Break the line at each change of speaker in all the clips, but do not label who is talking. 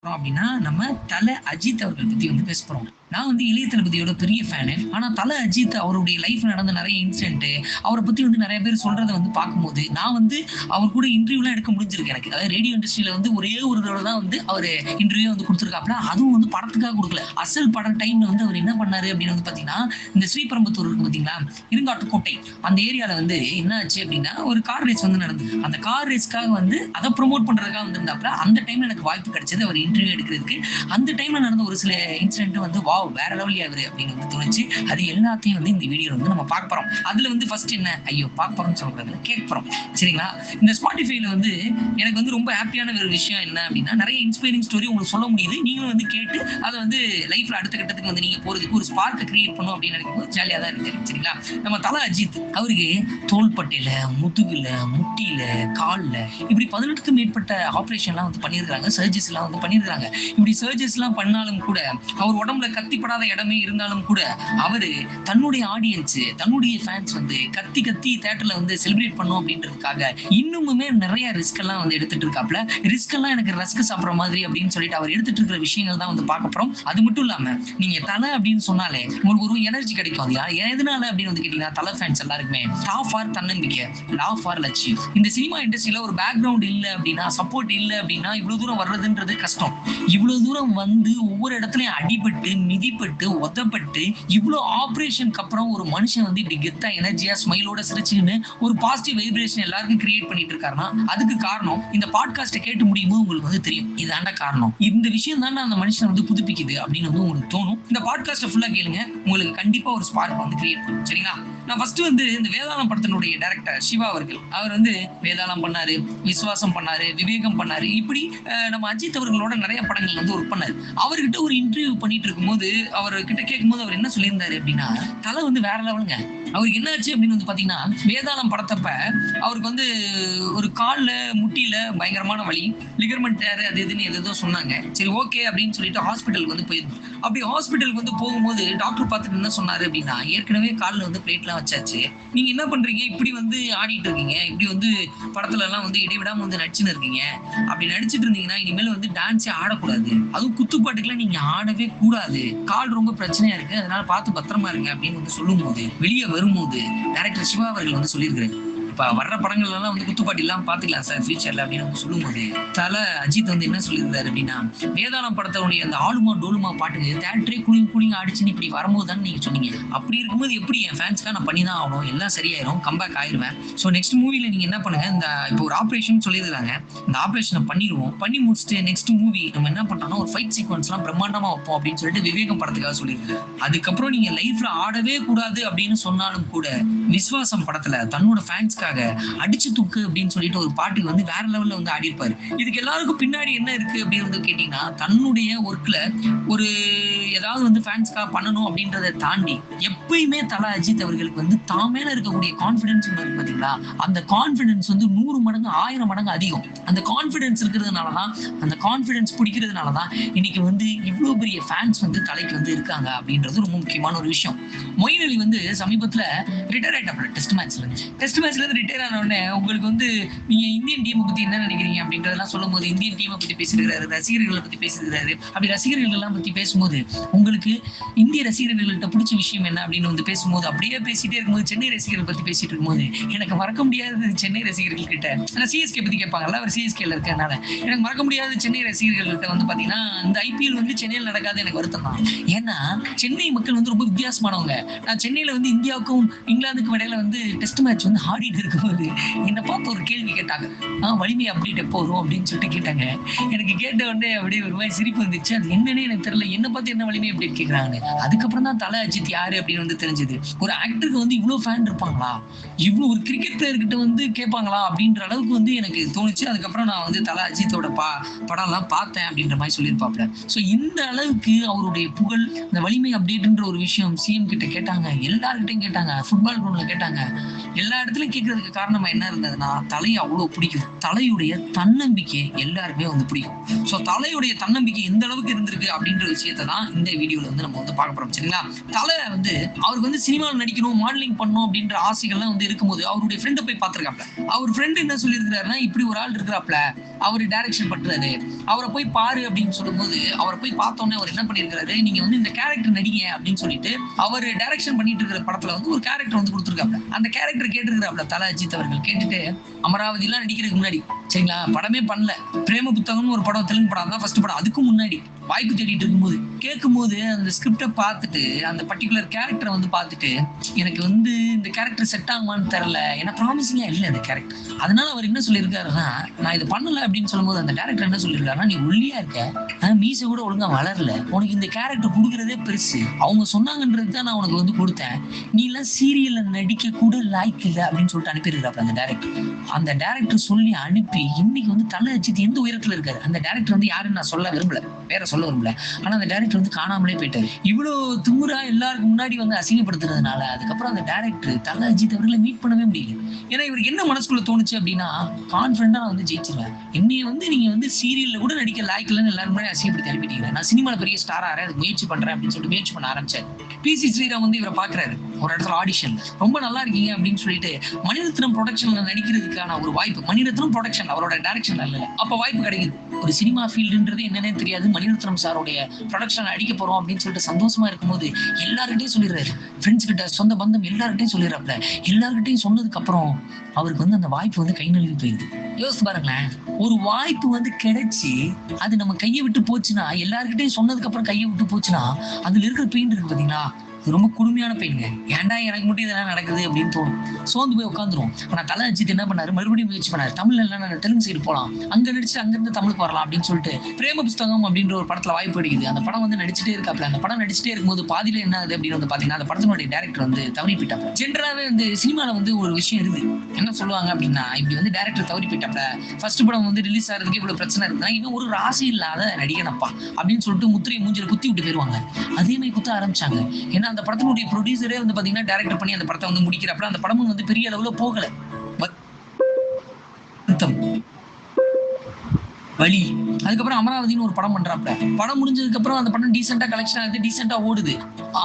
அப்படின்னா நம்ம தல அஜித் அவர்கள் பத்தி வந்து பேச போறோம். நான் வந்து இளைய தளபதியோட பெரிய ஃபேனு. ஆனா தல அஜித் அவருடைய லைஃப்ல நடந்த நெறைய இன்சிடென்ட் அவர பத்தி வந்து நெறைய பேர் சொல்றத வந்து பார்க்கும்போது, நான் வந்து அவர் கூட இன்டர்வியூலாம் எடுக்க முடிஞ்சிருக்கு எனக்கு. அதாவது ரேடியோ இண்டஸ்ட்ரியில வந்து ஒரே ஒரு தடவ தான் வந்து அவரு இன்டர்வியூ வந்து குடுத்துருக்காப்ல. அதுவும் வந்து படத்துக்காக குடுக்கல. அசல் படம் டைம்ல வந்து அவர் என்ன பண்ணாரு அப்படின்னு வந்து பார்த்தீங்கன்னா, இந்த ஸ்ரீபெரும்புத்தூர் இருக்கு பார்த்தீங்களா? இருங்காட்டுக்கோட்டை. அந்த ஏரியால வந்து என்ன ஆச்சு அப்படின்னா, ஒரு கார் ரேஸ் வந்து நடந்தது. அந்த கார் ரேஸ்க்காக வந்து அத ப்ரமோட் பண்றதுக்காக வந்திருந்தாப்ல. அந்த டைம்ல எனக்கு வாய்ப்பு கிடைச்சது. அவர் இன்டர்வியூ எடுக்கிறதுக்கு. அந்த டைம்ல நடந்த ஒரு சில இன்சிடென்ட் வந்து வாவ்! வேற லெவல்யா இவரு அப்படின்னு வந்து தோணுச்சு. அது எல்லாத்தையும் வந்து இந்த வீடியோல வந்து நம்ம பார்க்க போறோம். அதுல வந்து ஃபர்ஸ்ட் என்ன? ஐயோ! பார்க்க போறோம்னு சொல்லக்கூடாது. கேட்க போறோம். சரிங்களா? இந்த Spotifyல வந்து எனக்கு வந்து ரொம்ப ஹேப்பியான ஒரு விஷயம் என்ன அப்படின்னா, நெறைய இன்ஸ்பைரிங் ஸ்டோரி உங்களுக்கு சொல்ல முடியுது. நீங்களும் வந்து கேட்டு அத வந்து லைஃப்ல அடுத்த கட்டத்துக்கு வந்து நீங்க போறதுக்கு ஒரு ஸ்பார்க்க கிரியேட் பண்ணும் அப்படின்னு நினைக்கும்போது ஜாலியா தான் இருக்கு. சரிங்களா? நம்ம தல அஜித் அவருக்கு தோள்பட்டையில, முதுகுல, முட்டியில, கால்ல இப்படி 18க்கும் மேற்பட்ட ஆப்பரேஷன்லாம் வந்து பண்ணியிருக்காங்க. சர்ஜரிஸ்லாம் வந்து பண்ணியிருக்காங்க. இப்படி சர்ஜரிஸ்லாம் பண்ணாலும் கூட, அவர் உடம்புல கத்திப்படாத இடமே இருந்தாலும் கூட, அவரு தன்னுடைய ஆடியன்ஸ், தன்னுடைய ஃபேன்ஸ் வந்து கத்தி கத்தி தியேட்டர்ல வந்து செலிப்ரேட் பண்ணணும் அப்படின்றதுக்காக இன்னுமுமே நெறைய ரிஸ்க் எல்லாம் வந்து எடுத்துட்டு இருக்காப்ல. ரிஸ்க் எல்லாம் எனக்கு ரஸ்க் சாப்பிடுற மாதிரி அப்படின்னு சொல்லிட்டு அவர் எடுத்துட்டு இருக்கிற விஷயங்கள் தான் வந்து பார்க்க போறோம். அது மட்டும் இல்லாம நீங்க தல அப்படின்னு சொன்னாலே உங்களுக்கு ஒரு எனர்ஜி கிடைக்கும் இல்லையா? எதனால அப்படின்னு வந்து கேட்டீங்கன்னா, தல ஃபேன்ஸ் எல்லாருக்குமே டா ஃபார் தன்னம்பிக்கை, லா ஃபார் லட்சியம். இந்த சினிமா இண்டஸ்ட்ரியில ஒரு பேக்ரவுண்ட் இல்ல அப்படின்னா, சப்போர்ட் இல்ல அப்படின்னா, இவ்வளவு தூரம் வர்றதுன்றது கஷ்டம். இவ்வளவு தூரம் வந்து ஒவ்வொரு இடத்துலயும் அடிபட்டு, மிதிப்பட்டு, உதைப்பட்டு, இவ்வளவு ஆபரேஷனுக்கு அப்புறம் ஒரு மனுஷன் வந்து இப்படி கெத்தா, எனர்ஜியா, ஸ்மைலோட சிரிச்சுக்கின்னு ஒரு பாசிட்டிவ் வைப்ரேஷன் எல்லாருக்கும் கிரியேட் பண்ணிட்டு இருக்காருன்னா, அதுக்கு காரணம் இந்த பாட்காஸ்ட்டை கேட்டு முடியும்போது உங்களுக்கு வந்து தெரியும். இதாண்டா காரணம். இந்த விஷயம் தாண்டா அந்த மனுஷனை வந்து புதுப்பிக்குது அப்படின்னு வந்து உங்களுக்கு தோணும். இந்த பாட்காஸ்ட்டை ஃபுல்லா கேளுங்க. உங்களுக்கு கண்டிப்பா ஒரு ஸ்பார்க் வந்து கிரியேட் பண்ணும். சரிங்களா? நான் ஃபர்ஸ்ட் வந்து இந்த வேதாளம் படத்தினுடைய டைரக்டர் சிவா அவர்கள். அவர் வந்து வேதாளம் பண்ணாரு, விஸ்வாசம் பண்ணாரு, விவேகம் பண்ணாரு. இப்படி நம்ம அஜித் அவர்களோட நிறைய படங்கள் வந்து ஒர்க் பண்ணாரு. அவர்கிட்ட ஒரு இன்டர்வியூ பண்ணிட்டு இருக்கும்போது அவர்கிட்ட கேட்கும்போது அவர் என்ன சொல்லியிருந்தாரு அப்படின்னா, தலை வந்து வேற லெவலுங்க. அவருக்கு என்ன ஆச்சு அப்படின்னு வந்து பாத்தீங்கன்னா, வேதாளம் படத்தப்ப அவருக்கு வந்து ஒரு கால்ல முட்டியில பயங்கரமான வலி, லிகர்மெண்ட் டேர் அது இதுன்னு ஏதோ சொன்னாங்க. சரி ஓகே அப்படின்னு சொல்லிட்டு ஹாஸ்பிட்டலுக்கு வந்து போயிருந்தோம். அப்படி ஹாஸ்பிட்டலுக்கு வந்து போகும்போது டாக்டர் பார்த்துட்டு என்ன சொன்னாரு அப்படின்னா, ஏற்கனவே கால்ல வந்து பிளேட்லாம் வச்சாச்சு. நீங்க என்ன பண்றீங்க? இப்படி வந்து ஆடிட்டு இருக்கீங்க. இப்படி வந்து படத்துல எல்லாம் வந்து இடைவிடாம வந்து நடிச்சுன்னு இருக்கீங்க. அப்படி நடிச்சிட்டு இருந்தீங்கன்னா இனிமேல் வந்து டான்ஸே ஆடக்கூடாது. அதுவும் குத்துப்பாட்டுக்கெல்லாம் நீங்க ஆடவே கூடாது. கால் ரொம்ப பிரச்சனையா இருக்கு. அதனால பார்த்து பத்திரமா இருங்க அப்படின்னு வந்து சொல்லும்போது, வெளியே வரும்போது டைரக்டர் சிவா அவர்கள் வந்து சொல்லியிருக்கிறாரு. இப்ப வர்ற படங்கள் எல்லாம் வந்து குத்துப்பாட்டு இல்லாம பாத்துக்கலாம் சார் ஃபியூச்சர்ல அப்படின்னு வந்து சொல்லும்போது, தல அஜித் வந்து என்ன சொல்லியிருந்தாரு அப்படின்னா, வேதாளம் படத்தோடைய அந்த ஆளுமா டோலுமா பாட்டுக்கு தியேட்டரே கூலிங் கூலிங் ஆடிச்சுன்னு இப்படி வரும்போது தானே நீங்க சொன்னீங்க. அப்படி இருக்கும்போது எப்படி என் ஃபேன்ஸ்க்காக நான் பண்ணி தான் ஆகணும். எல்லாம் சரியாயிரும். கம்பேக் ஆயிருவேன். ஸோ நெக்ஸ்ட் மூவில நீங்க என்ன பண்ணுங்க, இந்த இப்போ ஒரு ஆபரேஷன் சொல்லியிருக்காங்க. இந்த ஆபரேஷனை பண்ணிடுவோம். பண்ணி முடிச்சுட்டு நெக்ஸ்ட் மூவி நம்ம என்ன பண்றோம்னா ஒரு ஃபைட் சீக்வன்ஸ்லாம் பிரம்மாண்டமா வைப்போம் அப்படின்னு சொல்லிட்டு விவேகம் படத்துக்காக சொல்லியிருக்காரு. அதுக்கப்புறம் நீங்க லைஃப்ல ஆடவே கூடாது அப்படின்னு சொன்னாலும் கூட, விஸ்வாசம் படத்துல தன்னோட ஃபேன்ஸ்க்காக அடிச்சு தூக்கு அப்படின்னு சொல்லிட்டு ஒரு பாட்டுக்கு வந்து வேற லெவல்ல வந்து ஆடி இருப்பாரு. இதுக்கு எல்லாருக்கும் பின்னாடி என்ன இருக்கு அப்படின்னு வந்து கேட்டீங்கன்னா, தன்னுடைய ஒர்க்ல ஒரு ஏதாவது வந்து ஃபேன்ஸ்க்காக பண்ணணும் அப்படின்றத தாண்டி எப்பயுமே தல அஜித் அவர்களுக்கு வந்து தான் மேல இருக்கக்கூடிய கான்ஃபிடன்ஸ் இருக்கு பாத்தீங்களா, அந்த கான்ஃபிடன்ஸ் வந்து 100 மடங்கு 1000 மடங்கு அதிகம். அந்த கான்ஃபிடன்ஸ் இருக்கிறதுனாலதான், அந்த கான்ஃபிடன்ஸ் பிடிக்கிறதுனாலதான் இன்னைக்கு வந்து இவ்வளவு பெரிய ஃபேன்ஸ் வந்து தலைக்கு வந்து இருக்காங்க அப்படின்றது ரொம்ப முக்கியமான ஒரு விஷயம். மொயின் அலி வந்து சமீபத்துல ரிட்டையர் ஆயிட்டாப்ல டெஸ்ட் மேட்ச்ல இருந்து. டெஸ்ட் மேட்ச்ல இருந்து ரிட்டையர் ஆன உடனே உங்களுக்கு வந்து நீங்க இந்தியன் டீமை பத்தி என்ன நினைக்கிறீங்க அப்படின்றதெல்லாம் சொல்லும்போது இந்தியன் டீமை பத்தி பேசியிருக்காரு, ரசிகர்களை பத்தி பேசியிருக்காரு. அப்படி ரசிகர்கள் எல்லாம் பத்தி பேசும்போது உங்களுக்கு இந்திய ரசிகர்கள்ட்ட பிடிச்ச விஷயம் என்ன அப்படின்னு வந்து பேசும்போது அப்படியே பேசிட்டே இருக்கும்போது சென்னை ரசிகர்கள் பத்தி பேசிட்டு இருக்கும்போது எனக்கு மறக்க முடியாதது சென்னை ரசிகர்கள் கிட்ட சிஎஸ்கே பத்தி கேட்பாங்கல்ல, அவர் சிஎஸ்கேல இருக்கனால எனக்கு மறக்க முடியாத சென்னை ரசிகர்கள் கிட்ட வந்து பாத்தீங்கன்னா இந்த ஐபிஎல் வந்து சென்னையில் நடக்காது எனக்கு வருத்தம் தான். ஏன்னா சென்னை மக்கள் வந்து ரொம்ப வித்தியாசமானவங்க. நான் சென்னையில வந்து இந்தியாவுக்கும் இங்கிலாந்துக்கும் இடையில வந்து டெஸ்ட் மேட்ச் வந்து ஆடிட்டு இருக்கும்போது என்னை பார்த்து ஒரு கேள்வி கேட்டாங்க. வலிமை அப்டேட் எப்போ வரும் அப்படின்னு சொல்லிட்டு கேட்டாங்க. எனக்கு கேட்ட உடனே அப்படியே ஒரு மாதிரி சிரிப்பு வந்துச்சு. அது என்னன்னே எனக்கு தெரியல. என்ன பார்த்து என்ன வலிமை அப்டேட் கேட்கறாங்க. அதுக்கப்புறம் தான் தல அஜித் யாரு அப்படின்னு வந்து தெரிஞ்சது. ஒரு ஆக்டருக்கு வந்து இவ்வளவு ஃபேன் இருப்பாங்களா, இவ்வளவு ஒரு கிரிக்கெட் பிளேயர் கிட்ட வந்து கேட்பாங்களா அப்படின்ற அளவுக்கு வந்து எனக்கு தோணுச்சு. அதுக்கப்புறம் நான் வந்து தல அஜித்தோட படம் எல்லாம் பார்த்தேன் அப்படின்ற மாதிரி சொல்லியிருப்பாப்ல. சோ இந்த அளவுக்கு அவருடைய புகழ், இந்த வலிமை அப்டேட்ன்ற ஒரு விஷயம் சிஎம் கிட்ட கேட்டாங்க, எல்லார்கிட்டையும் கேட்டாங்க, ஃபுட்பால் கிரவுண்ட்ல கேட்டாங்க, எல்லா இடத்துலயும் கேட்கிற எடுக்கிறதுக்கு காரணமா என்ன இருந்ததுன்னா, தலைய அவ்வளோ பிடிக்கும். தலையுடைய தன்னம்பிக்கை எல்லாருக்குமே வந்து பிடிக்கும். ஸோ தலையுடைய தன்னம்பிக்கை எந்த அளவுக்கு இருந்திருக்கு அப்படின்ற விஷயத்த தான் இந்த வீடியோல வந்து நம்ம வந்து பார்க்க போறோம். சரிங்களா? தல வந்து அவருக்கு வந்து சினிமால நடிக்கணும், மாடலிங் பண்ணணும் அப்படின்ற ஆசைகள்லாம் வந்து இருக்கும்போது, அவருடைய ஃப்ரெண்ட போய் பார்த்திருக்காப்ல. அவர் ஃப்ரெண்ட் என்ன சொல்லியிருக்கிறாருன்னா, இப்படி ஒரு ஆள் இருக்கிறாப்ல, அவரு டைரக்ஷன் பண்றாரு. அவர போய் பாரு அப்படின்னு சொல்லும்போது, அவர போய் பார்த்தோனே அவர் என்ன பண்ணியிருக்காரு, நீங்க வந்து இந்த கேரக்டர் நடிங்க அப்படின்னு சொல்லிட்டு, அவரு டைரக்ஷன் பண்ணிட்டு இருக்கிற படத்துல வந்து ஒரு கேரக்டர் வந்து குடுத்திருக்காப்ல. அந்த கேரக்டர் கேட்டிருக்கிறாப்ல தல அஜித் அவர்கள். கேட்டுட்டு அமராவதிலாம் நடிக்கிறதுக்கு முன்னாடி, சரிங்களா, படமே பண்ணல. பிரேம புத்தகம்னு ஒரு படம், தெலுங்கு படம் தான் ஃபர்ஸ்ட் படம். அதுக்கு முன்னாடி வாய்ப்பு தேடிட்டு இருக்கும்போது கேட்கும்போது அந்த ஸ்கிரிப்டை பார்த்துட்டு அந்த பர்டிகுலர் கேரக்டரை வந்து பார்த்துட்டு எனக்கு வந்து இந்த கேரக்டர் செட் ஆகுமான்னு தெரியல, ஏன்னா ப்ராமிசிங்கா இல்லை அந்த கேரக்டர். அதனால அவர் என்ன சொல்லியிருக்காருன்னா, நான் இது பண்ணல அப்படின்னு சொல்லும்போது அந்த டேரக்டர் என்ன சொல்லியிருக்காருன்னா, நீ ஒல்லியா இருக்க, மீசை கூட ஒழுங்கா வளரல, உனக்கு இந்த கேரக்டர் கொடுக்கறதே பெருசு, அவங்க சொன்னாங்கன்றது தான் நான் உனக்கு வந்து கொடுத்தேன், நீ எல்லாம் சீரியல்ல நடிக்க கூட லாய்க்கு இல்லை அப்படின்னு சொல்லிட்டு அனுப்பியிருக்காரு அந்த டேரக்டர். அந்த டேரக்டர் சொல்லி அனுப்பி இன்னைக்கு வந்து தல அஜித் எந்த உயரத்துல இருக்காரு. அந்த டேரக்டர் வந்து யாருன்னு நான் சொல்ல விரும்பல, வேற சொல்ல விரும்பல, ஆனா அந்த டேரக்டர் வந்து காணாமலே போயிட்டாரு. இவ்வளவு திமுறா எல்லாருக்கும் முன்னாடி வந்து அசிங்கப்படுத்துறதுனால அதுக்கப்புறம் அந்த டேரக்டர் தல அஜித் அவர்களை மீட் பண்ணவே முடியல. ஏன்னா இவருக்கு என்ன மனசுக்குள்ள தோணுச்சு அப்படின்னா, கான்பிடண்டா நான் வந்து ஜெயிச்சிருவேன், என்னைய வந்து நீங்க வந்து சீரியல்ல கூட நடிக்க லாய்க்கலன்னு எல்லாரும் முன்னாடி அசிங்கப்படுத்தி அனுப்பிட்டீங்க, நான் சினிமால பெரிய ஸ்டார் ஆறேன், அதுக்கு முயற்சி பண்றேன் அப்படின்னு சொல்லிட்டு முயற்சி பண்ண ஆரம்பிச்சாரு. பிசி ஸ்ரீராம் வந்து இவரை பாக்குறாரு ஒரு இடத்துல ஆடிஷன், ரொம்ப நல்லா இருக்கீங்க அப்படின்னு சொல்லிட்டு மணிரத்னம் ப்ரொடக்ஷன்ல நடிக்கிறதுக்கான ஒரு வாய்ப்பு, மணிரத்னம் ப்ரொடக்ஷன் அவரோட டைரக்ஷன் இல்ல, அப்ப வாய்ப்பு கிடைக்குது. ஒரு சினிமா ஃபீல்டுன்றது என்னன்னே தெரியாது, மணிரத்னம் சாரோடைய ப்ரொடக்ஷன் அடிக்க போறோம் அப்படின்னு சொல்லிட்டு சந்தோஷமா இருக்கும்போது எல்லார்கிட்டையும் சொல்லிடுறாரு, ஃப்ரெண்ட்ஸ் கிட்ட, சொந்த பந்தம் எல்லார்கிட்டையும் சொல்லிடுறாப்ல. எல்லார்கிட்டையும் சொன்னதுக்கு அப்புறம் அவருக்கு வந்து அந்த வாய்ப்பு வந்து கை நழுவி போயிடுது. யோசிச்சு பாருங்களேன், ஒரு வாய்ப்பு வந்து கிடைச்சி அது நம்ம கையை விட்டு போச்சுன்னா, எல்லார்கிட்டையும் சொன்னதுக்கு அப்புறம் கையை விட்டு போச்சுன்னா அதுல இருக்கிற பெயின் இருக்கு பாத்தீங்களா, ரொம்ப கொடுமையான பெயினுங்க. ஏன்டா எனக்கு மட்டும் இதெல்லாம் நடக்குது அப்படின்னு தோணும், சோர்ந்து போய் உட்காந்துரும். ஆனா தல அஜித் என்ன பண்ணாரு, மறுபடியும் முயற்சி பண்ணாரு, தமிழ்ல இல்ல தெலுங்கு சைடு போலாம், அங்க நடிச்சு அங்கிருந்து தமிழுக்கு வரலாம் அப்படின்னு சொல்லிட்டு பிரேம புஸ்தகம் அப்படின்ற ஒரு படத்துல வாய்ப்பு கிடைக்குது. அந்த படம் வந்து நடிச்சுட்டே இருக்காப்ல. அந்த படம் நடிச்சுட்டே இருக்கும்போது பாதியில என்ன ஆகுது அப்படின்னு வந்து பாத்தீங்கன்னா, அந்த படத்தினுடைய டைரக்டர் வந்து தவறி போயிட்டாப்ல. ஜென்ரலாவே வந்து சினிமால வந்து ஒரு விஷயம் இருக்கு, என்ன சொல்லுவாங்க அப்படின்னா, இப்படி வந்து டைரக்டர் தவறி போயிட்டாப்ல, ஃபர்ஸ்ட் படம் வந்து ரிலீஸ் ஆகிறதுக்கு இவ்வளவு பிரச்சனை இருக்குன்னா இவன் ஒரு ராசி இல்லாத நடிகனப்பா அப்படின்னு சொல்லிட்டு முத்திரையை மூஞ்சில குத்தி விட்டு போயிருவாங்க. அதே மாதிரி குத்த ஆரம்பிச்சாங்க. ஏன்னா அந்த படத்தினுடைய ப்ரொடியூசரே வந்து பாத்தீங்கன்னா டைரக்டர் பண்ணி அந்த படத்தை வந்து முடிக்கிறப்ப அந்த படமும் வந்து பெரிய அளவுல போகல. வலி. அதுக்கப்புறம் அமராவதினு ஒரு படம் பண்றாப்ல. படம் முடிஞ்சதுக்கு அப்புறம் அந்த படம் டீசென்ட்டா கலெக்ஷன் ஆகுது, டீசென்ட்டா ஓடுது.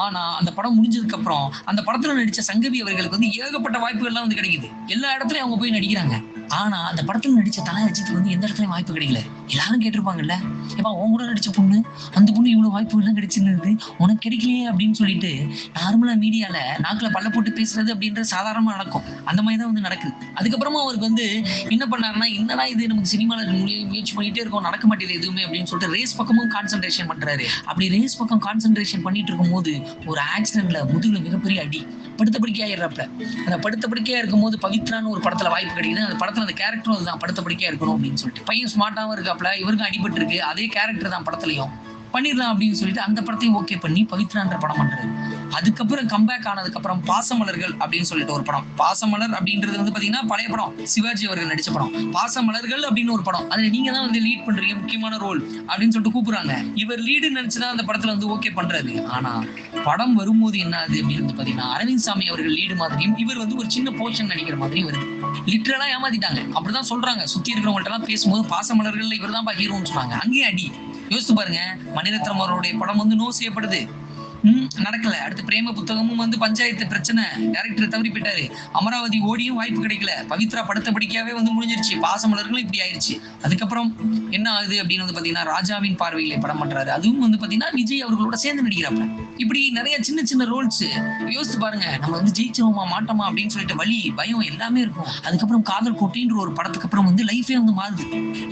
ஆனா அந்த படம் முடிஞ்சதுக்கு அப்புறம் அந்த படத்துல நடிச்ச சங்கவி அவர்களுக்கு வந்து ஏகப்பட்ட வாய்ப்புகள் எல்லாம் வந்து கிடைக்குது. எல்லா இடத்துலயும் அவங்க போய் நடிக்கிறாங்க. ஆனா அந்த படத்துல நடிச்ச தல அஜித்துக்கு வந்து எந்த இடத்துலயும் வாய்ப்பு கிடைக்கல. எல்லாரும் கேட்டிருப்பாங்கல்ல, ஏப்பா உன் கூட நடிச்ச பொண்ணு, அந்த பொண்ணு இவ்வளவு வாய்ப்பு எல்லாம் கிடைச்சிருந்தது, உனக்கு கிடைக்கலையே அப்படின்னு சொல்லிட்டு நார்மலா மீடியால நாக்குல பல்ல போட்டு பேசுறது அப்படின்றது சாதாரணமா நடக்கும். அந்த மாதிரி தான் வந்து நடக்குது. அதுக்கப்புறமா அவருக்கு வந்து என்ன பண்ணாருன்னா, என்னடா இது நமக்கு சினிமால முயற்சி பண்ணிட்டே இருக்கோம், நடக்க மாட்டேது எதுவுமே அப்படின்னு சொல்லிட்டு ரேஸ் பக்கமும் கான்சென்ட்ரேஷன் பண்றாரு. அப்படி ரேஸ் பக்கம் கான்சென்ட்ரேஷன் பண்ணிட்டு இருக்கும் போது ஒரு ஆக்சிடென்ட்ல முதுகுல மிகப்பெரிய அடி, படுத்த படுக்கையா ஆயிடுறாப்ல. அந்த படுத்த படுக்கையா இருக்கும்போது பவித்ரான்னு ஒரு படத்துல வாய்ப்பு கிடைக்குது. அந்த படத்துல அந்த கேரக்டரும் அதுதான், படுத்த படுக்கையா இருக்கணும் அப்படின்னு சொல்லிட்டு. பையன் ஸ்மார்ட்டாவும் இருக்காப்ல, இவருக்கும் அடிபட்டு இருக்கு, அதே கேரக்டர் தான் படத்துலயும், பண்ணிடலாம் அப்படின்னு சொல்லிட்டு அந்த படத்தையும் ஓகே பண்ணி பவித்ரான்ற படம் பண்றாரு. அதுக்கப்புறம் கம்பேக் ஆனதுக்கு அப்புறம் பாசமலர்கள் அப்படின்னு சொல்லிட்டு ஒரு படம். பாசமலர் அப்படின்றது வந்து பாத்தீங்கன்னா பழைய படம், சிவாஜி அவர்கள் நடிச்ச படம். பாசமலர்கள் அப்படின்னு ஒரு படம், அதுல நீங்க தான் வந்து லீட் பண்றீங்க, முக்கியமான ரோல் அப்படின்னு சொல்லிட்டு கூப்பிடுறாங்க. இவர் லீடு நினைச்சுதான் அந்த படத்துல வந்து ஓகே பண்றாரு. ஆனா படம் வரும்போது என்ன ஆகுது அப்படின்னு வந்து பாத்தீங்கன்னா, அரவிந்த் சாமி அவர்கள் லீடு மாதிரியும் இவர் வந்து ஒரு சின்ன போர்ஷன் நடிக்கிற மாதிரியும் வருது. லிட்டரலா ஏமாத்திட்டாங்க அப்படிதான் சொல்றாங்க. சுத்தி இருக்கிறவங்கள்ட்ட எல்லாம் பேசும்போது பாசமலர்கள் இவர் தான் ஹீரோன்னு சொன்னாங்க. அங்கேயே அடி. யோசித்து பாருங்க, மணிரத்னம் அவருடைய படம் வந்து நோ செய்யப்படுது, நடக்கல. அடுத்து பிரேம புத்தகமும் வந்து பஞ்சாயத்து பிரச்சனை, டைரக்டர் தவறி போயிட்டாரு. அமராவதி ஓடியும் வாய்ப்பு கிடைக்கல. பவித்ரா படுத்த படிக்காவே வந்து முடிஞ்சிருச்சு. பாசமலர்களும் இப்படி ஆயிடுச்சு. அதுக்கப்புறம் என்ன ஆகுது அப்படின்னு வந்து பாத்தீங்கன்னா, ராஜாவின் பார்வையிலே படம் பண்றாரு. அதுவும் வந்து பாத்தீங்கன்னா விஜய் அவர்களோட சேர்ந்து நடிக்கிறாப்ல. இப்படி நிறைய சின்ன சின்ன ரோல்ஸ். யோசிச்சு பாருங்க, நம்ம வந்து ஜெயிச்சோமா மாட்டோமா அப்படின்னு சொல்லிட்டு வலி, பயம் எல்லாமே இருக்கும். அதுக்கப்புறம் காதல் கோட்டைன்ற ஒரு படத்துக்கு அப்புறம் வந்து லைஃபே வந்து மாறுது.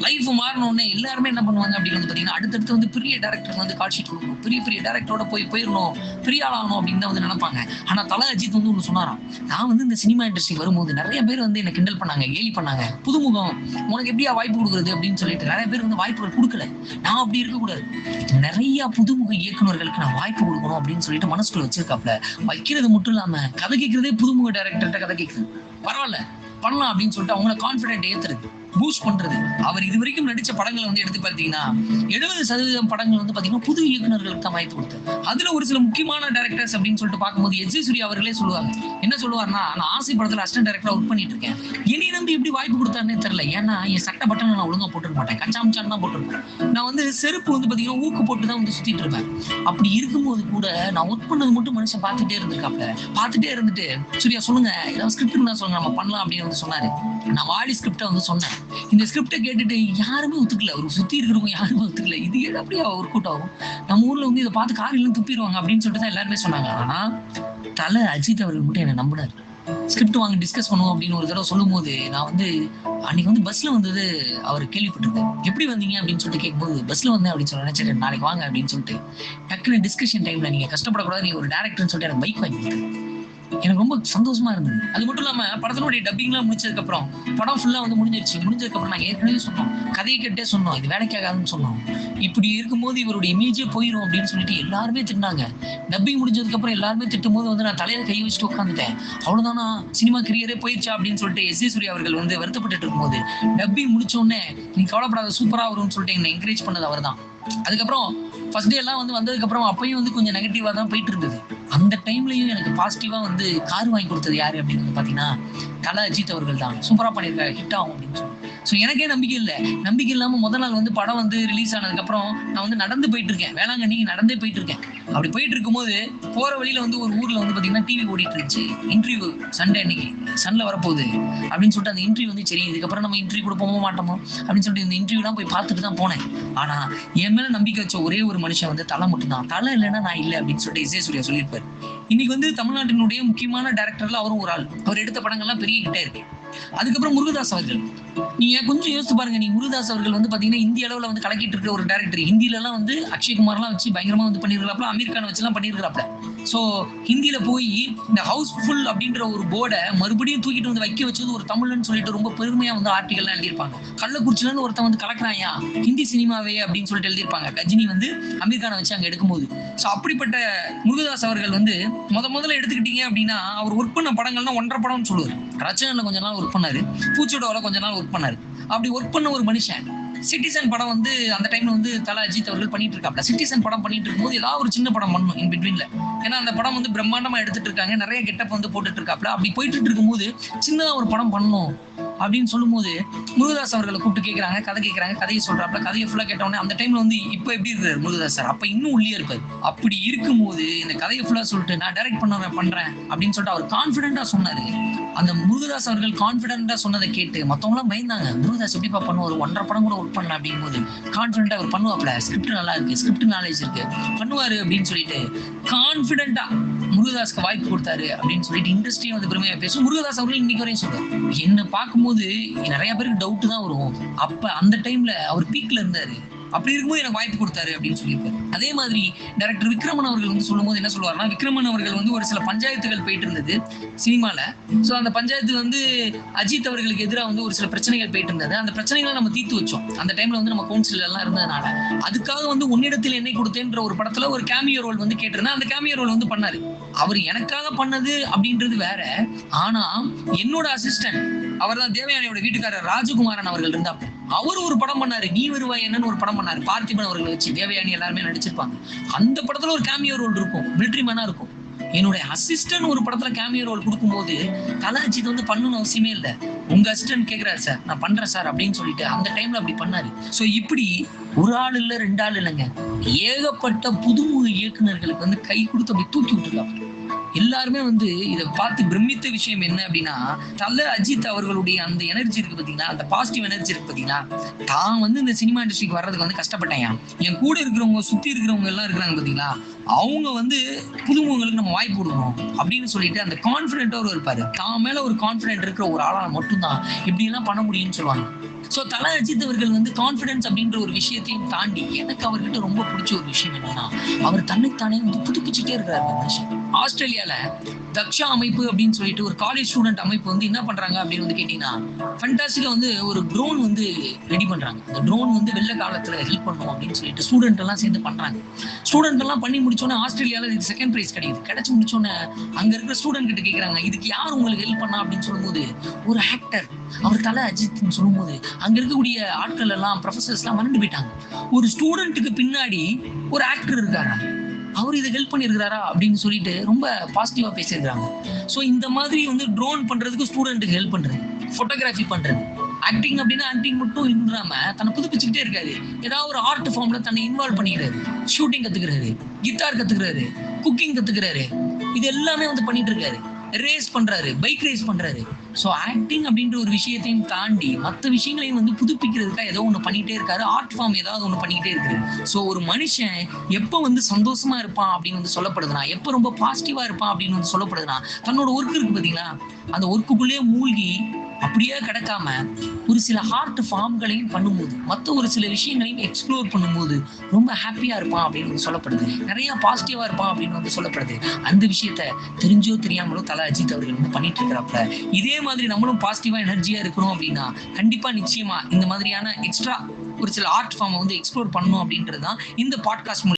லைஃப் மாறின உடனே எல்லாருமே என்ன பண்ணுவாங்க அப்படின்னு வந்து பாத்தீங்கன்னா, அடுத்தடுத்து வந்து பெரிய டைரக்டர் வந்து கால் ஷீட் கொடுக்கணும், பெரிய பெரிய டைரக்டரோட போயிடணும், பெரிய ஆளாகணும் அப்படின்னு தான் வந்து நினைப்பாங்க. ஆனா தல அஜித் வந்து ஒண்ணு சொன்னாராம், நான் வந்து இந்த சினிமா இண்டஸ்ட்ரி வரும்போது நிறைய பேர் வந்து என்ன கிண்டல் பண்ணாங்க, கேலி பண்ணாங்க, புதுமுகம் உனக்கு எப்படியா வாய்ப்பு கொடுக்குறது அப்படின்னு சொல்லிட்டு நிறைய பேர் வந்து வாய்ப்புகள் கொடுக்கல. நான் அப்படி இருக்கக்கூடாது, நிறைய புதுமுக இயக்குநர்களுக்கு நான் வாய்ப்பு கொடுக்கணும் அப்படின்னு சொல்லிட்டு மனசுக்குள்ள வச்சிருக்காப்ல. வைக்கிறது மட்டும் இல்லாம கதை கேட்கறதே புதுமுக டைரக்டர்கிட்ட கதை கேட்குது, பரவாயில்ல பண்ணலாம் அப்படின்னு சொல்லிட்டு அவங்கள கான்பிடென்ட் ஏத்துறது. பூஸ்ட் பண்றது. அவர் இது வரைக்கும் நடிச்ச படங்களை வந்து எடுத்து பார்த்தீங்கன்னா 70% படங்கள் வந்து பார்த்தீங்கன்னா புது இயக்குநர்களுக்கு தான் வாய்ப்பு கொடுத்தாரு. அதுல ஒரு சில முக்கியமான டைரக்டர்ஸ் அப்படின்னு சொல்லிட்டு பார்க்கும்போது எஸ். ஜே. சூர்யா அவர்களே சொல்லுவாங்க. என்ன சொல்லுவாருன்னா, நான் ஆசை படத்துல அசிஸ்டன்ட் டைரக்டரா ஒர்க் பண்ணிட்டு இருக்கேன். என்னை நம்பி எப்படி வாய்ப்பு கொடுத்தாருன்னே தெரியல. ஏன்னா என் சட்டை பட்டன் நான் ஒழுங்கா போட்டுருக்க மாட்டேன். கச்சாமச்சான் தான் போட்டிருப்பேன். நான் வந்து செருப்பு வந்து பார்த்தீங்கன்னா ஊக்கு போட்டு தான் வந்து சுத்திட்டு இருப்பேன். அப்படி இருக்கும்போது கூட நான் ஒர்க் பண்ணது மட்டும் மனுஷன் பார்த்துட்டே இருந்திருக்காப்ல. பார்த்துட்டே இருந்துட்டு, சூர்யா சொல்லுங்க, ஏதாவது ஸ்கிரிப்ட் இருந்தா சொல்லுங்க, நம்ம பண்ணலாம் அப்படின்னு வந்து சொன்னாரு. நான் வாடி ஸ்கிரிப்டை வந்து சொன்னேன். இந்த ஸ்கிரிப்டை கேட்டுட்டு யாருமே ஒத்துக்கல. ஒரு சுத்தி இருக்கிறவங்க யாருமே ஒத்துக்கல. இது அப்படியே ஒர்க் அவுட் ஆகும், நம்ம ஊர்ல வந்து இதை பார்த்து காரில் துப்பிடுவாங்க அப்படின்னு சொல்லிட்டு தான் எல்லாருமே சொன்னாங்க. ஆனா தல அஜித் அவர்கள் மட்டும் என்ன நம்பினார். ஸ்கிரிப்ட் வாங்க டிஸ்கஸ் பண்ணுவோம் அப்படின்னு ஒரு தடவை சொல்லும் போது, நான் வந்து அன்னைக்கு வந்து பஸ்ல வந்தது அவர் கேள்விப்பட்டிருக்கேன். எப்படி வந்தீங்க அப்படின்னு சொல்லிட்டு கேட்கும்போது, பஸ்ல வந்தேன் அப்படின்னு சொல்லி நினைச்சிட்டு, நாளைக்கு வாங்க அப்படின்னு சொல்லிட்டு டக்குனு டிஸ்கஷன் டைம்ல நீங்க கஷ்டப்படக்கூடாது, நீங்க ஒரு டேரக்டர்னு சொல்லிட்டு எனக்கு பைக் வாங்கி கொடுத்தாரு. எனக்கு ரொம்ப சந்தோஷமா இருந்தது. அது மட்டும் இல்லாம படத்தினுடைய டப்பிங்லாம் முடிச்சதுக்கு அப்புறம் படம் ஃபுல்லா வந்து முடிஞ்சிருச்சு. முடிஞ்சதுக்கு அப்புறம் நாங்க ஏற்கனவே சொன்னோம், கதையை கேட்டே சொன்னோம், இது வேலைக்காகாதுன்னு சொன்னோம். இப்படி இருக்கும்போது இவருடைய இமேஜே போயிடும் அப்படின்னு சொல்லிட்டு எல்லாருமே திட்டினாங்க. டப்பிங் முடிஞ்சதுக்கு அப்புறம் எல்லாருமே திட்டும் போது வந்து நான் தலையில கை வச்சுட்டு உட்காந்துட்டேன். அவ்வளவுதானா, சினிமா கரியரே போயிடுச்சா அப்படின்னு சொல்லிட்டு எஸ். ஜே. சூர்யா அவர்கள் வந்து வருத்தப்பட்டு இருக்கும்போது, டப்பிங் முடிச்ச உடனே நீ கவலைப்படாத, சூப்பரா வரும்னு சொல்லிட்டு என்னை என்கரேஜ் பண்ணது அவர் தான். அதுக்கப்புறம் ஃபர்ஸ்ட் டே எல்லாம் வந்து வந்ததுக்கு அப்புறம் அப்பயும் வந்து கொஞ்சம் நெகட்டிவா தான் போயிட்டு இருந்தது. அந்த டைம்லயும் எனக்கு பாசிட்டிவா வந்து கார் வாங்கி கொடுத்தது யாரு அப்படின்னு வந்து பாத்தீங்கன்னா தல அஜித் அவர்கள் தான். சூப்பரா பண்ணிருக்காரு, ஹிட் ஆகும் அப்படின்னு சொல்லி. ஸோ எனக்கே நம்பிக்கை இல்லை. நம்பிக்கை இல்லாம முதல் நாள் வந்து படம் வந்து ரிலீஸ் ஆனதுக்கு அப்புறம் நான் வந்து நடந்து போயிட்டு இருக்கேன், வேளாங்கண்ணிக்கு நடந்தே போயிட்டு இருக்கேன். அப்படி போயிட்டு இருக்கும்போது போற வழியில வந்து ஒரு ஊர்ல வந்து பாத்தீங்கன்னா டிவி ஓடிட்டு இருந்துச்சு. இன்டர்வியூ சண்டே அன்னைக்கு சன்ல வரப்போகுது அப்படின்னு சொல்லிட்டு அந்த இன்டர்வியூ வந்து சரி இதுக்கப்புறம் நம்ம இன்டர்வியூ கொடுப்போமோ மாட்டோமோ அப்படின்னு சொல்லிட்டு இந்த இன்டர்வியூலாம் போய் பார்த்துட்டு தான் போனேன். ஆனா என் மேல நம்பிக்கை வச்ச ஒரே ஒரு மனுஷன் வந்து தலை மட்டும்தான். தலை இல்லைன்னா நான் இல்லை அப்படின்னு சொல்லிட்டு எஸ். ஜே. சூர்யா சொல்லியிருப்பாரு. இன்னைக்கு வந்து தமிழ்நாட்டினுடைய முக்கியமான டைரக்டர்ல அவரும் ஒரு ஆள். அவர் எடுத்த படங்கள்லாம் பெரிய ஹிட்டா இருக்கு. அதுக்கப்புறம் முருகதாஸ் அவர்கள், நீங்க கொஞ்சம் யோசிச்சு பாருங்க. நீ முருகதாஸ் அவர்கள் வந்து பாத்தீங்கன்னா இந்திய அளவுல வந்து கலக்கிட்டு இருக்க ஒரு டைரக்டர். ஹிந்தில எல்லாம் வந்து அக்ஷய்குமார் எல்லாம் வச்சு பயங்கரமா வந்து பண்ணிருக்காப்ல, அமீர் கான் வச்சு எல்லாம் பண்ணிருக்காப்ல. சோ ஹிந்தியில போய் இந்த ஹவுஸ்ஃபுல் அப்படின்ற ஒரு போர்டை மறுபடியும் தூக்கிட்டு வந்து வைக்க வச்சது ஒரு தமிழ்னு சொல்லிட்டு ரொம்ப பெருமையா வந்து ஆர்டிகல் எல்லாம் எழுதியிருப்பாங்க. கள்ளக்குறிச்சில இருந்து ஒருத்தன் வந்து கலக்குறாயா ஹிந்தி சினிமாவே அப்படின்னு சொல்லிட்டு எழுதியிருப்பாங்க. கஜினி வந்து அமீர் கானை வச்சு அங்க எடுக்கும்போது. சோ அப்படிப்பட்ட முருகதாஸ் அவர்கள் வந்து முதல்ல எடுத்துக்கிட்டீங்க அப்படின்னா அவர் ஒர்க் பண்ண படங்கள்னா 1.5 படம்னு சொல்லுவாரு. ரச்சனைல கொஞ்ச நாள் ஒர்க் பண்ணாரு, பூச்சோடோல கொஞ்ச நாள் ஒர்க் பண்ணாரு. அப்படி ஒர்க் பண்ண ஒரு மனுஷன் சிட்டிசன் படம் வந்து அந்த டைம்ல வந்து தல அஜித் அவர்கள் பண்ணிட்டு இருக்காப்ல. சிட்டிசன் படம் பண்ணிட்டு இருக்கும்போது ஏதாவது ஒரு சின்ன படம் பண்ணணும் இன் பிட்வீன்ல. ஏன்னா அந்த படம் வந்து பிரம்மாண்டமா எடுத்துட்டு இருக்காங்க, நிறைய கெட்டப் வந்து போட்டுட்டு இருக்காப்ல. அப்படி போயிட்டு இருக்கும்போது சின்னதா ஒரு படம் பண்ணணும் அப்படின்னு சொல்லும்போது முருகதாஸ் அவர்களை கூப்பிட்டு கேட்கறாங்க, கதை கேட்கறாங்க, கதையை சொல்றாப்ல. கதையை ஃபுல்லா கேட்டோடனே அந்த டைம்ல வந்து இப்ப எப்படி இருக்காரு முருகதாஸ் சார், அப்ப இன்னும் உள்ளே இருப்பாரு. அப்படி இருக்கும்போது இந்த கதையை ஃபுல்லா சொல்லிட்டு நான் டைரக்ட் பண்றேன் அப்படின்னு சொல்லிட்டு அவர் கான்பிடென்டா சொன்னாரு. அந்த முருகதாஸ் அவர்கள் கான்பிடென்டா சொன்னதை கேட்டு மத்தவங்க எல்லாம் பயந்தாங்க. முருகதாஸ் எப்படிப்பா பண்ணுவாரு, 1.5 படம் கூட ஒர்க் பண்ணல அப்படிங்கும் போது கான்பிடென்டா அவர் பண்ணுவாப்ல, ஸ்கிரிப்ட் நல்லா இருக்கு, ஸ்கிரிப்ட் நாலேஜ் இருக்கு, பண்ணுவாரு அப்படின்னு சொல்லிட்டு கான்பிடென்டா முருகதாஸ்க்கு வாய்ப்பு கொடுத்தாரு அப்படின்னு சொல்லிட்டு இண்டஸ்ட்ரியும் வந்து பெருமையா பேசும். முருகதாஸ் அவர்கள் இன்னைக்கு வரையும் சொல்றாரு. என்ன பார்க்கும்போது நிறைய பேருக்கு டவுட் தான் வரும். அப்ப அந்த டைம்ல அவர் பீக்ல இருந்தாரு, அப்படி இருக்கும்போது எனக்கு வாய்ப்பு கொடுத்தாரு அப்படின்னு சொல்லியிருப்பாரு. அதே மாதிரி டைரக்டர் விக்ரமன் அவர்கள் வந்து சொல்லும் போது என்ன சொல்லுவாருன்னா, விக்ரமன் அவர்கள் வந்து ஒரு சில பஞ்சாயத்துகள் போயிட்டு இருந்தது சினிமால. சோ அந்த பஞ்சாயத்து வந்து அஜித் அவர்களுக்கு எதிராக வந்து ஒரு சில பிரச்சனைகள் போயிட்டு இருந்தது. அந்த பிரச்சனைகளை நம்ம தீர்த்து வச்சோம். அந்த டைம்ல வந்து நம்ம கவுன்சில் எல்லாம் இருந்ததுனால அதுக்காக வந்து உன்னிடத்தில் என்னை கொடுத்தேன்ற ஒரு படத்துல ஒரு கேமியோ ரோல் வந்து கேட்டிருந்தேன். அந்த கேமியோ ரோல் வந்து பண்ணாரு. அவர் எனக்காக பண்ணது அப்படின்றது வேற. ஆனா என்னோட அசிஸ்டன்ட் அவர் தான் தேவயானியோட வீட்டுக்காரர் ராஜகுமாரன் அவர்கள் இருந்தார். அவர் ஒரு படம் பண்ணாரு, நீ வருவாய் என்னன்னு ஒரு படம் பண்ணாரு. பார்த்திபன் அவர்களை வச்சு தேவயானி எல்லாருமே நடிச்சிருப்பாங்க. அந்த படத்துல ஒரு கேமியோ ரோல் இருக்கும், மிலிட்டரி மேனா இருக்கும். என்னுடைய அசிஸ்டன்ட் ஒரு படத்துல கேமியோ ரோல் கொடுக்கும்போது தல அஜித் வந்து பண்ணணும்னு அவசியமே இல்லை. உங்க அசிஸ்டன்ட் கேட்கிறாரு சார், நான் பண்றேன் சார் அப்படின்னு சொல்லிட்டு அந்த டைம்ல அப்படி பண்ணாரு. சோ இப்படி ஒரு ஆள் இல்ல 2 ஆள் இல்லைங்க, ஏகப்பட்ட புதுமுக இயக்குநர்களுக்கு வந்து கை கொடுத்து அப்படி தூக்கி விட்டுருக்காங்க. எல்லாருமே வந்து இதை பார்த்து பிரமித்த விஷயம் என்ன அப்படின்னா, தல அஜித் அவர்களுடைய அந்த எனர்ஜி இருக்கு பாத்தீங்களா, அந்த பாசிட்டிவ் எனர்ஜி இருக்கு பாத்தீங்களா. தான் வந்து இந்த சினிமா இண்டஸ்ட்ரிக்கு வர்றதுக்கு வந்து கஷ்டப்பட்டேன், என் கூட இருக்கிறவங்க சுத்தி இருக்கிறவங்க எல்லாம் இருக்கிறாங்க பாத்தீங்களா, அவங்க வந்து புதுமுகங்களுக்கு நம்ம வாய்ப்பு கொடுக்கணும் அப்படின்னு சொல்லிட்டு அந்த கான்பிடென்ட்டோட இருப்பாரு. தான் மேல ஒரு கான்பிடென்ட் இருக்கிற ஒரு ஆளால மட்டும்தான் இப்படி எல்லாம் பண்ண முடியும்னு சொல்லுவாங்க. சோ தல அஜித் அவர்கள் வந்து கான்பிடன்ஸ் அப்படின்ற ஒரு விஷயத்தையும் தாண்டி எனக்கு அவர்கிட்ட ரொம்ப பிடிச்ச ஒரு விஷயம் என்னன்னா, அவர் தன்னைத்தானே வந்து புதுப்பிச்சுட்டே இருக்கிறாரு மனுஷன். ஆஸ்திரேலியால தக்ஷா அமைப்பு அப்படின்னு சொல்லிட்டு ஒரு காலேஜ் ஸ்டூடெண்ட் அமைப்பு வந்து என்ன பண்றாங்க அப்படின்னு வந்து கேட்டீங்கன்னா, ஃபண்டாஸ்டிக்கா வந்து ஒரு ட்ரோன் வந்து ரெடி பண்றாங்க. அந்த ட்ரோன் வந்து வெள்ள காலத்துல ஹெல்ப் பண்ணும் அப்படின்னு சொல்லிட்டு ஸ்டூடெண்ட் எல்லாம் சேர்ந்து பண்றாங்க. ஸ்டூடெண்ட் எல்லாம் பண்ணி முடிச்சோன்னே ஆஸ்திரேலியால இதுக்கு செகண்ட் பிரைஸ் கிடைக்குது. கிடைச்சு முடிச்சோன்னே அங்க இருக்கிற ஸ்டூடெண்ட் கிட்ட கேக்குறாங்க, இதுக்கு யார் உங்களுக்கு ஹெல்ப் பண்ணா அப்படின்னு சொல்லும்போது, ஒரு ஆக்டர் அவர் தல அஜித்னு சொல்லும்போது அங்க இருக்கக்கூடிய ஆட்கள் எல்லாம் ப்ரொஃபசர்ஸ் எல்லாம் மறந்து போயிட்டாங்க. ஒரு ஸ்டூடெண்ட்டுக்கு பின்னாடி ஒரு ஆக்டர் இருக்காரா, அவர் இதை ஹெல்ப் பண்ணியிருக்கிறாரா அப்படின்னு சொல்லிட்டு ரொம்ப பாசிட்டிவா பேசியிருக்காங்க. ஸோ இந்த மாதிரி வந்து ட்ரோன் பண்றதுக்கு ஸ்டூடெண்ட்டுக்கு ஹெல்ப் பண்றது, போட்டோகிராஃபி பண்றது, ஆக்டிங் அப்படின்னா ஆக்டிங் மட்டும் இல்லாம தன்னை புதுப்பிச்சுக்கிட்டே இருக்காரு. ஏதாவது ஒரு ஆர்ட் ஃபார்ம்ல தன்னை இன்வால்வ் பண்ணிக்கிறாரு. ஷூட்டிங் கத்துக்கிறாரு, கிட்டார் கத்துக்கிறாரு, குக்கிங் கத்துக்கிறாரு. இது எல்லாமே வந்து பண்ணிட்டு இருக்காரு. ரேஸ் பண்றாரு, பைக் ரேஸ் பண்றாரு. ஸோ ஆக்டிங் அப்படின்ற ஒரு விஷயத்தையும் தாண்டி மற்ற விஷயங்களையும் வந்து புதுப்பிக்கிறதுக்காக ஏதோ ஒன்று பண்ணிட்டே இருக்காரு. ஆர்ட் ஃபார்ம் ஏதாவது ஒன்று பண்ணிக்கிட்டே இருக்காரு. ஸோ ஒரு மனுஷன் எப்போ வந்து சந்தோஷமா இருப்பான் அப்படின்னு வந்து சொல்லப்படுதுன்னா, எப்போ ரொம்ப பாசிட்டிவா இருப்பான் அப்படின்னு வந்து சொல்லப்படுதுன்னா, தன்னோட ஒர்க் இருக்கு பார்த்தீங்களா, அந்த ஒர்க்குள்ளேயே மூழ்கி அப்படியே கிடக்காம ஒரு சில ஆர்ட் ஃபார்ம்களையும் பண்ணும்போது, மற்ற ஒரு சில விஷயங்களையும் எக்ஸ்ப்ளோர் பண்ணும்போது ரொம்ப ஹாப்பியா இருப்பான் அப்படின்னு வந்து சொல்லப்படுது. நிறைய பாசிட்டிவா இருப்பான் அப்படின்னு வந்து சொல்லப்படுது. அந்த விஷயத்த தெரிஞ்சோ தெரியாமலோ தல அஜித் அவர்கள் வந்து பண்ணிட்டு இருக்கிறப்ப, இதே மாதிரி நம்மளும் பாசிட்டிவா எனர்ஜியா இருக்கணும் அப்படின்னா கண்டிப்பா நிச்சயமா இந்த மாதிரியான எக்ஸ்ட்ரா ஒரு சில ஆர்ட் ஃபார்மை வந்து எக்ஸ்ப்ளோர் பண்ணணும் அப்படின்றது தான் இந்த பாட்காஸ்ட்